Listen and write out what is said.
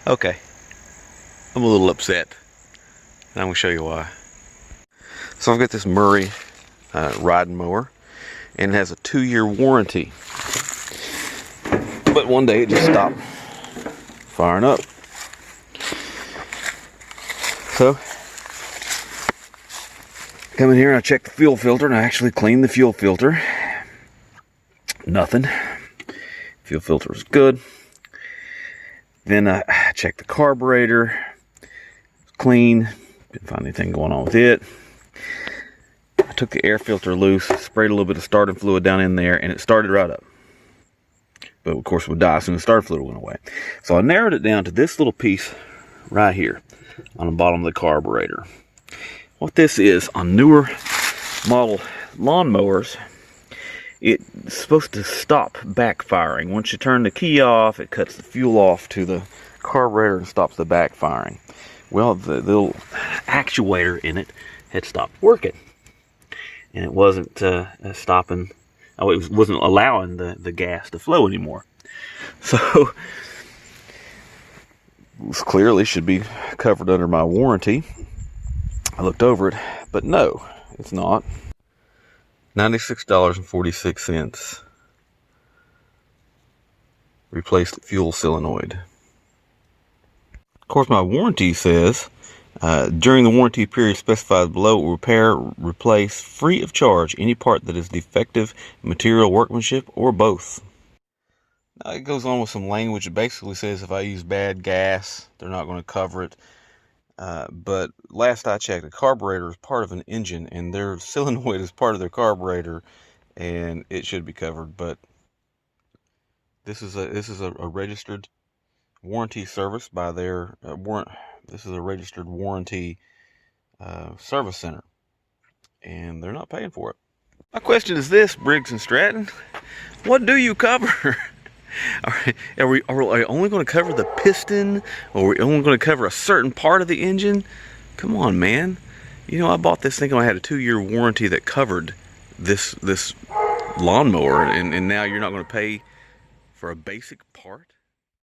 Okay, I'm a little upset, and I'm going to show you why. So I've got this Murray riding mower, and it has a 2-year warranty. But one day it just stopped firing up. So, come in here and I check the fuel filter, and I actually cleaned the fuel filter. Nothing. Fuel filter is good. Then I checked the carburetor. It's clean. Didn't find anything going on with it. I took the air filter loose, sprayed a little bit of starting fluid down in there, and it started right up. But of course it would die as soon as the starter fluid went away. So I narrowed it down to this little piece right here on the bottom of the carburetor. What this is, on newer model lawnmowers, it's supposed to stop backfiring. Once you turn the key off, it cuts the fuel off to the carburetor and stops the backfiring. Well, the little actuator in it had stopped working, and it wasn't stopping. Oh, it wasn't allowing the gas to flow anymore. So this clearly should be covered under my warranty. I looked over it, but no, it's not. $96.46. Replaced fuel solenoid. Of course, my warranty says during the warranty period specified below, repair, replace free of charge any part that is defective, material, workmanship, or both. Now, it goes on with some language that basically says if I use bad gas, they're not going to cover it. But last I checked, the carburetor is part of an engine, and their solenoid is part of their carburetor, and it should be covered. But this is a registered warranty service by their this is a registered warranty service center, and they're not paying for it. My question is this, Briggs and Stratton: what do you cover? Are we only going to cover the piston, or are we only going to cover a certain part of the engine? Come on, man. You know, I bought this thinking I had a 2-year warranty that covered this lawnmower, and now you're not going to pay for a basic part?